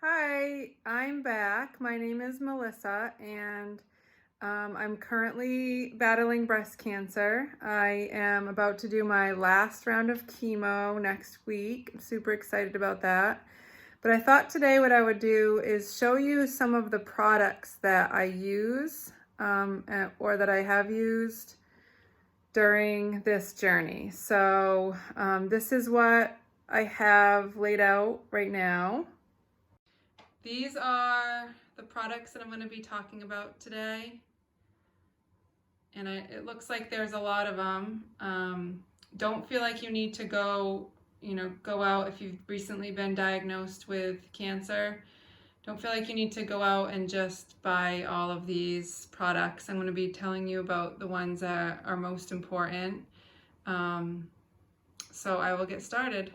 Hi, I'm back. My name is Melissa, and I'm currently battling breast cancer. I am about to do my last round of chemo next week. I'm super excited about that. But I thought today what I would do is show you some of the products that I use or that I have used during this journey. So this is what I have laid out right now. These are the products that I'm going to be talking about today. And it looks like there's a lot of them. Don't feel like you need to go out if you've recently been diagnosed with cancer. Don't feel like you need to go out and just buy all of these products. I'm going to be telling you about the ones that are most important. So I will get started.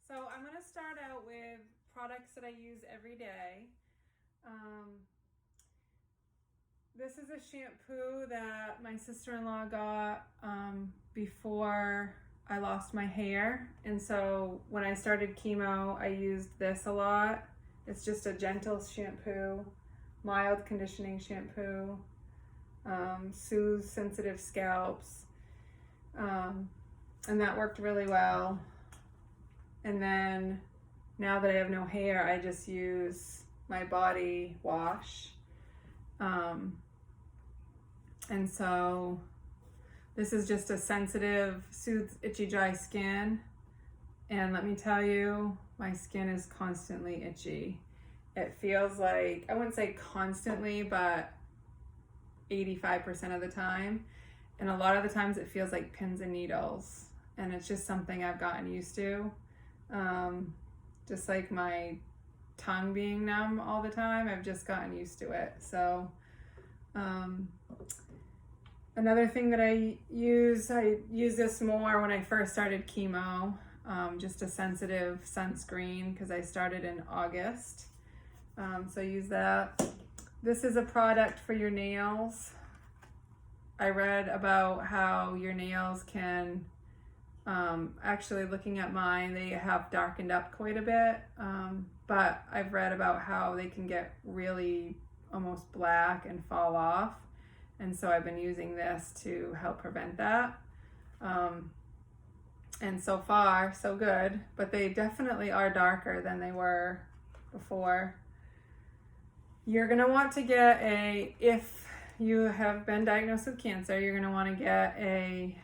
So I'm going to start out with products that I use every day. This is a shampoo that my sister-in-law got before I lost my hair. And so when I started chemo, I used this a lot. It's just a gentle shampoo, mild conditioning shampoo, soothes sensitive scalps. And that worked really well. And then now that I have no hair, I just use my body wash. And so this is just a sensitive, soothes itchy, dry skin. And let me tell you, my skin is constantly itchy. It feels like, I wouldn't say constantly, but 85% of the time. And a lot of the times it feels like pins and needles. And it's just something I've gotten used to. Just like my tongue being numb all the time, I've just gotten used to it. So another thing that I use this more when I first started chemo, just a sensitive sunscreen because I started in August. So I use that. This is a product for your nails. I read about how your nails can, actually looking at mine, they have darkened up quite a bit. But I've read about how they can get really almost black and fall off. And so I've been using this to help prevent that. And so far, so good, but they definitely are darker than they were before. You're gonna want to get if you have been diagnosed with cancer, you're gonna wanna get a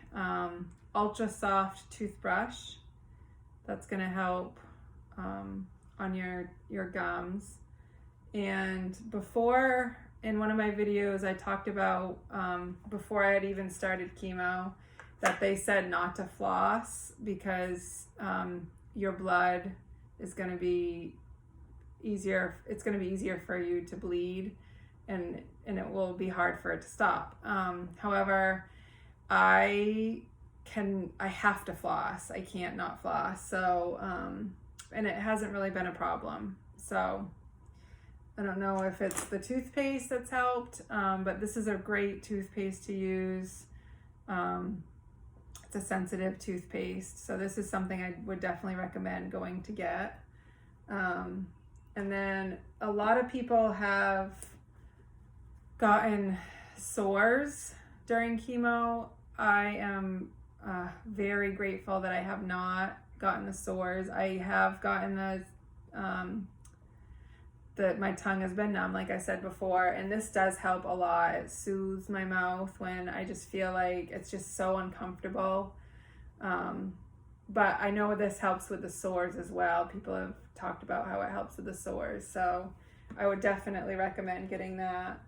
ultra soft toothbrush. That's gonna help on your gums. And before, in one of my videos, I talked about before I had even started chemo, that they said not to floss because your blood is going to be easier. It's going to be easier for you to bleed, and it will be hard for it to stop. However, I have to floss. I can't not floss. So, and it hasn't really been a problem. So I don't know if it's the toothpaste that's helped, but this is a great toothpaste to use. It's a sensitive toothpaste, so this is something I would definitely recommend going to get. And then a lot of people have gotten sores during chemo. I am very grateful that I have not gotten the sores. I have gotten my tongue has been numb, like I said before, and this does help a lot. It soothes my mouth when I just feel like it's just so uncomfortable. But I know this helps with the sores as well. People have talked about how it helps with the sores, so I would definitely recommend getting that.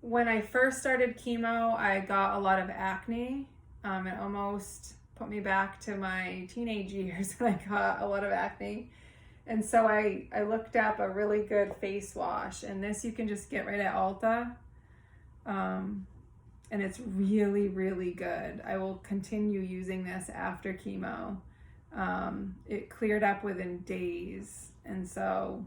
When I first started chemo, I got a lot of acne. It almost put me back to my teenage years when I got a lot of acne. And so I looked up a really good face wash, and this you can just get right at Ulta. And it's really, really good. I will continue using this after chemo. It cleared up within days. And so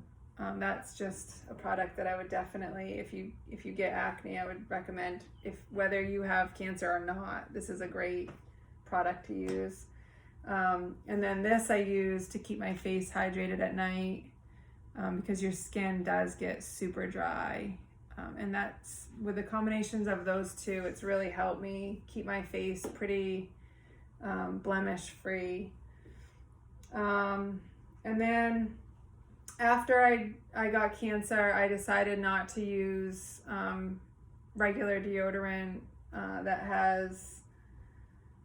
that's just a product that I would definitely, if you get acne, I would recommend, whether you have cancer or not, this is a great product to use. And then this I use to keep my face hydrated at night, because your skin does get super dry. And that's, with the combinations of those two, it's really helped me keep my face pretty blemish free. And then after I got cancer, I decided not to use regular deodorant that has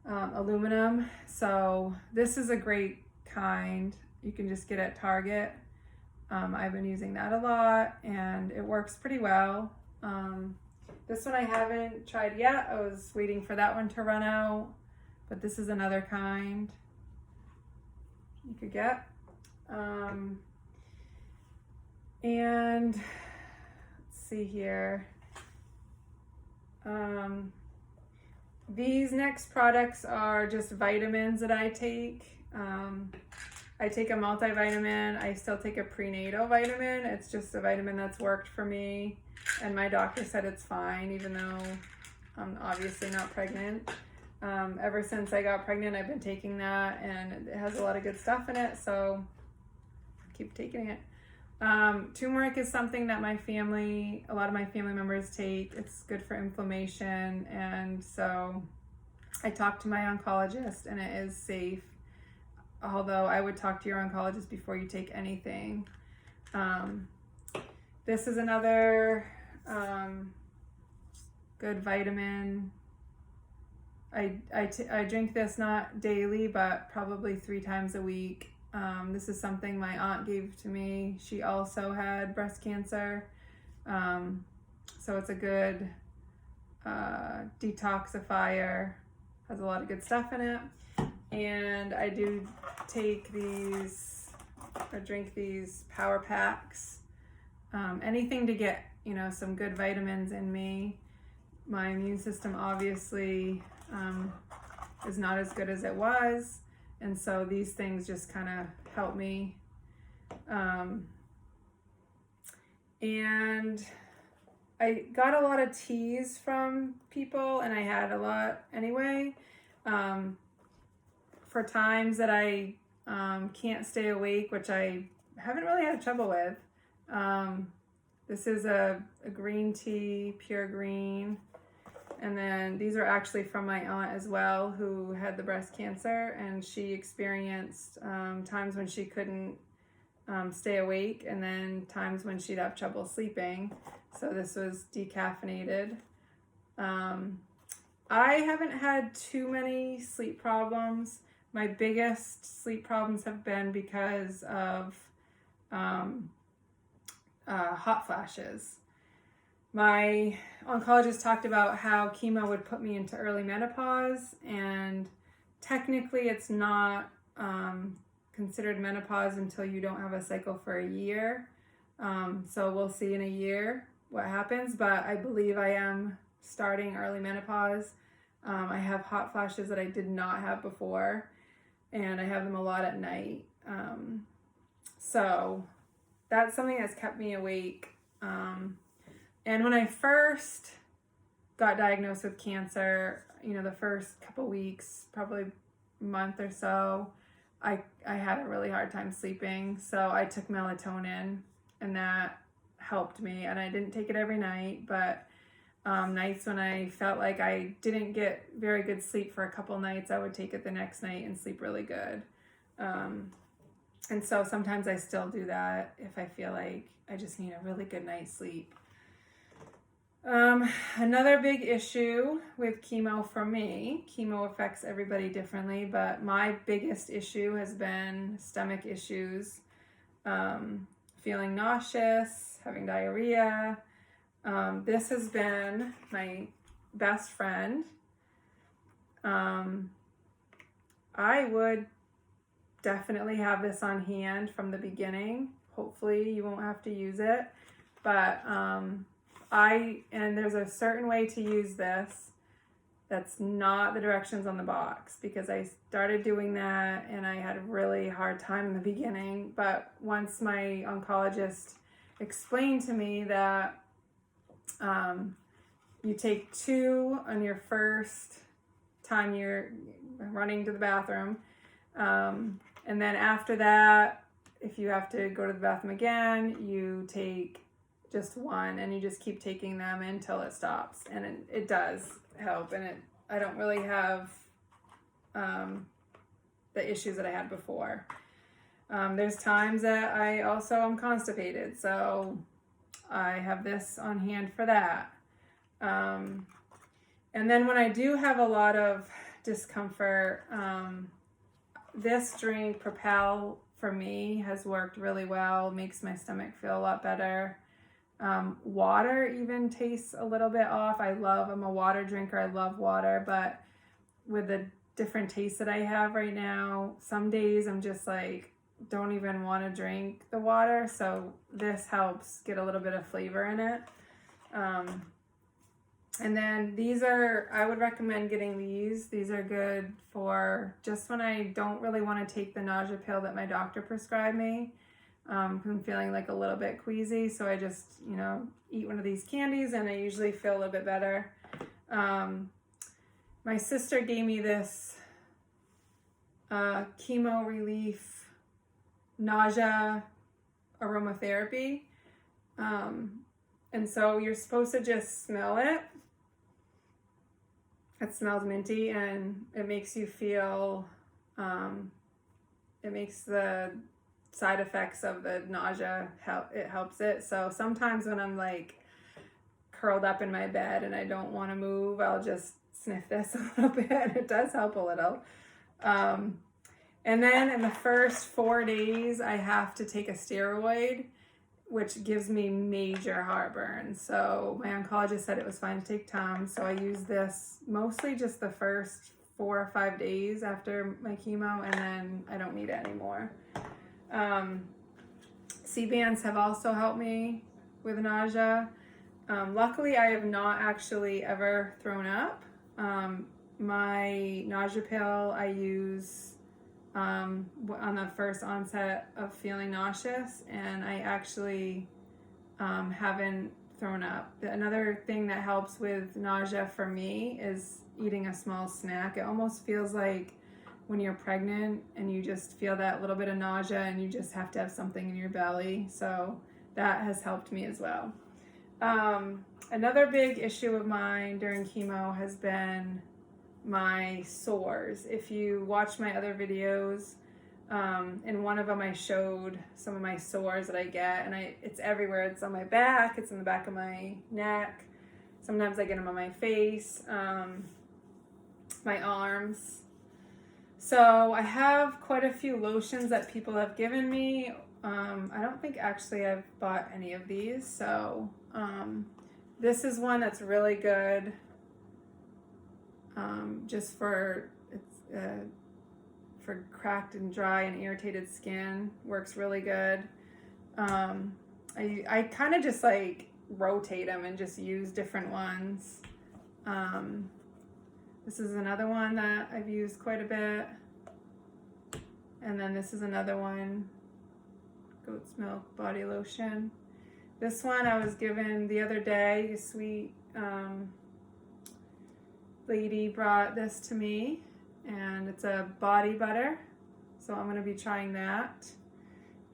aluminum. So this is a great kind. You can just get at Target. I've been using that a lot and it works pretty well. This one I haven't tried yet. I was waiting for that one to run out, but this is another kind you could get. And let's see here. These next products are just vitamins that I take. I take a multivitamin. I still take a prenatal vitamin. It's just a vitamin that's worked for me. And my doctor said it's fine, even though I'm obviously not pregnant. Ever since I got pregnant, I've been taking that, and it has a lot of good stuff in it, so I keep taking it. Turmeric is something that a lot of my family members take. It's good for inflammation, and so I talked to my oncologist, and it is safe. Although I would talk to your oncologist before you take anything. This is another good vitamin. I drink this not daily, but probably 3 times a week. This is something my aunt gave to me. She also had breast cancer. So it's a good detoxifier. Has a lot of good stuff in it. And I do take these, or drink these power packs. Anything to get, some good vitamins in me. My immune system obviously is not as good as it was. And so these things just kind of help me. And I got a lot of teas from people, and I had a lot anyway. For times that I can't stay awake, which I haven't really had trouble with. This is a green tea, pure green. And then these are actually from my aunt as well, who had the breast cancer, and she experienced times when she couldn't stay awake, and then times when she'd have trouble sleeping. So this was decaffeinated. I haven't had too many sleep problems. My biggest sleep problems have been because of hot flashes. My oncologist talked about how chemo would put me into early menopause, and technically it's not considered menopause until you don't have a cycle for a year. So we'll see in a year what happens, but I believe I am starting early menopause. I have hot flashes that I did not have before, and I have them a lot at night. So that's something that's kept me awake. And when I first got diagnosed with cancer, the first couple weeks, probably month or so, I had a really hard time sleeping. So I took melatonin, and that helped me. And I didn't take it every night, but nights when I felt like I didn't get very good sleep for a couple nights, I would take it the next night and sleep really good. And so sometimes I still do that if I feel like I just need a really good night's sleep. Another big issue with chemo for me, chemo affects everybody differently, but my biggest issue has been stomach issues, feeling nauseous, having diarrhea. This has been my best friend. I would definitely have this on hand from the beginning. Hopefully you won't have to use it, but and there's a certain way to use this that's not the directions on the box, because I started doing that and I had a really hard time in the beginning. But once my oncologist explained to me that you take 2 on your first time you're running to the bathroom, And then after that, if you have to go to the bathroom again, you take just one and you just keep taking them until it stops. And it does help. And I don't really have the issues that I had before. There's times that I also am constipated, so I have this on hand for that. And then when I do have a lot of discomfort, this drink, Propel, for me has worked really well, makes my stomach feel a lot better. Water even tastes a little bit off. I'm a water drinker, I love water, but with the different tastes that I have right now, some days I'm just like, don't even want to drink the water, so this helps get a little bit of flavor in it. And then I would recommend getting these. These are good for just when I don't really want to take the nausea pill that my doctor prescribed me. I'm feeling like a little bit queasy, so I just, eat one of these candies and I usually feel a little bit better. My sister gave me this chemo relief nausea aromatherapy. And so you're supposed to just smell it. It smells minty and it makes you feel, it makes the side effects of the nausea helps it. So sometimes when I'm like curled up in my bed and I don't want to move, I'll just sniff this a little bit. It does help a little. And then in the first 4 days, I have to take a steroid, which gives me major heartburn. So my oncologist said it was fine to take Tums. So I use this mostly just the first 4 or 5 days after my chemo, and then I don't need it anymore. C-bands have also helped me with nausea. Luckily, I have not actually ever thrown up. My nausea pill I use on the first onset of feeling nauseous, and I actually haven't thrown up. Another thing that helps with nausea for me is eating a small snack. It almost feels like when you're pregnant and you just feel that little bit of nausea and you just have to have something in your belly. So that has helped me as well. Another big issue of mine during chemo has been my sores. If you watch my other videos, in one of them I showed some of my sores that I get, and it's everywhere. It's on my back, it's in the back of my neck. Sometimes I get them on my face, my arms. So I have quite a few lotions that people have given me. I don't think actually I've bought any of these. So this is one that's really good. Just for cracked and dry and irritated skin, works really good. I kind of just like rotate them and just use different ones. This is another one that I've used quite a bit, and then this is another one, goat's milk body lotion. This one I was given the other day. A sweet lady brought this to me, and it's a body butter, so I'm going to be trying that.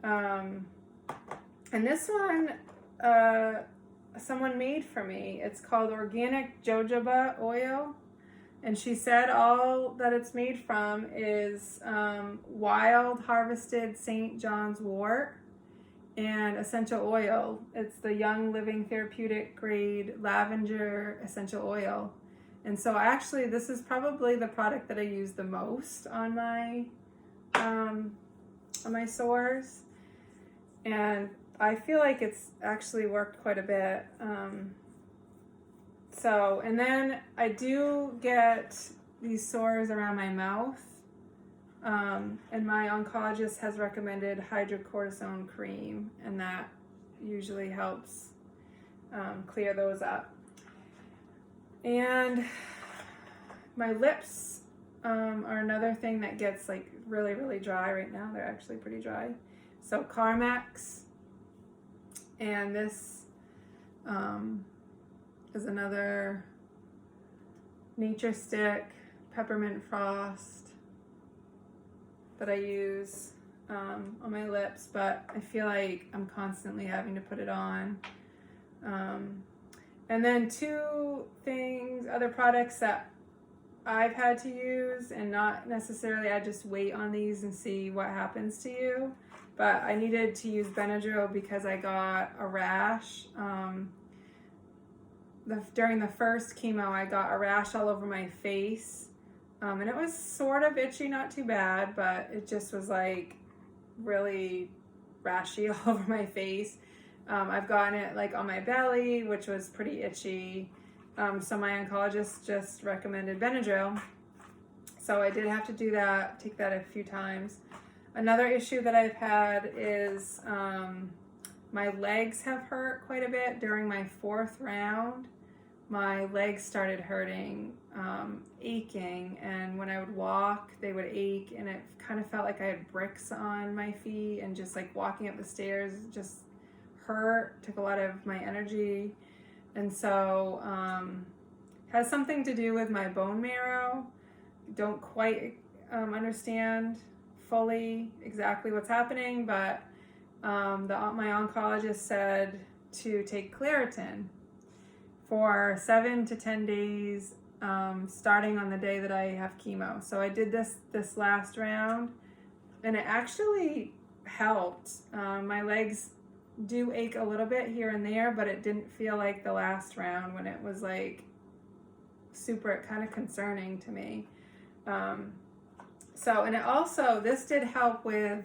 And this one someone made for me. It's called organic jojoba oil, and she said all that it's made from is wild harvested St. John's wort and essential oil. It's the Young Living therapeutic grade lavender essential oil. And so actually this is probably the product that I use the most on my sores. And I feel like it's actually worked quite a bit. And then I do get these sores around my mouth. And my oncologist has recommended hydrocortisone cream, and that usually helps clear those up. And my lips are another thing that gets like really, really dry right now. They're actually pretty dry. So Carmex, and this is another Nature Stick, Peppermint Frost. that I use on my lips, but I feel like I'm constantly having to put it on. And then other products that I've had to use, and not necessarily I just wait on these and see what happens to you, but I needed to use Benadryl because I got a rash. During the first chemo, I got a rash all over my face, and it was sort of itchy, not too bad, but it just was like really rashy all over my face. I've gotten it like on my belly, which was pretty itchy. So my oncologist just recommended Benadryl. So I did have to do that, take that a few times. Another issue that I've had is my legs have hurt quite a bit. During my 4th round, my legs started hurting, aching, and when I would walk, they would ache, and it kind of felt like I had bricks on my feet, and just like walking up the stairs just hurt, took a lot of my energy. And so has something to do with my bone marrow. Don't quite understand fully exactly what's happening, but my oncologist said to take Claritin for 7 to 10 days, starting on the day that I have chemo. So I did this last round, and it actually helped. My legs do ache a little bit here and there, but it didn't feel like the last round when it was like super kind of concerning to me. And it also, this did help with,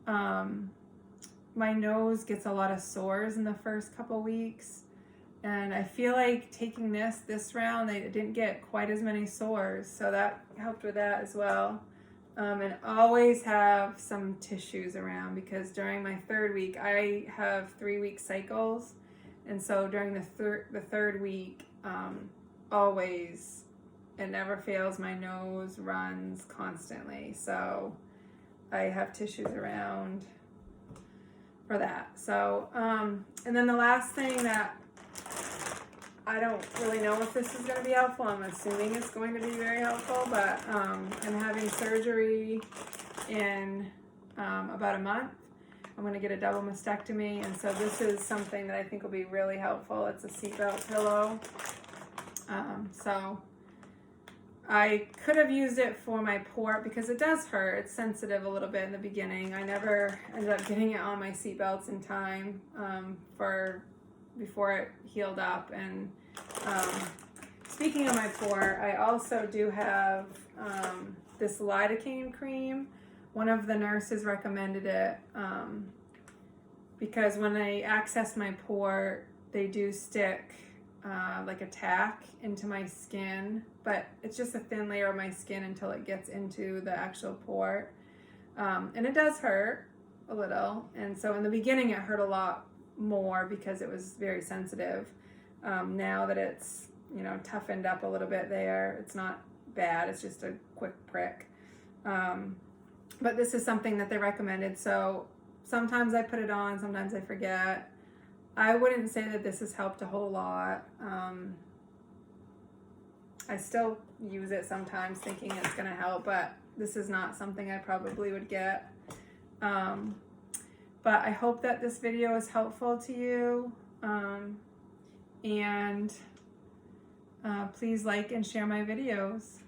my nose gets a lot of sores in the first couple weeks, and I feel like taking this round, they didn't get quite as many sores, so that helped with that as well. And always have some tissues around, because during my 3rd week, I have 3-week cycles, and so during the 3rd week, always, it never fails, my nose runs constantly, so I have tissues around for that. So, and then the last thing that I don't really know if this is going to be helpful. I'm assuming it's going to be very helpful, but I'm having surgery in about a month. I'm going to get a double mastectomy, and so this is something that I think will be really helpful. It's a seatbelt pillow. So I could have used it for my port because it does hurt. It's sensitive a little bit in the beginning. I never ended up getting it on my seatbelts in time before it healed up. And speaking of my port, I also do have this lidocaine cream. One of the nurses recommended it because when I access my port, they do stick like a tack into my skin, but it's just a thin layer of my skin until it gets into the actual port. And it does hurt a little. And so in the beginning, it hurt a lot more because it was very sensitive. Now that it's, toughened up a little bit there, it's not bad. It's just a quick prick. But this is something that they recommended. So sometimes I put it on, sometimes I forget. I wouldn't say that this has helped a whole lot. I still use it sometimes thinking it's going to help, but this is not something I probably would get. But I hope that this video is helpful to you. And please like and share my videos.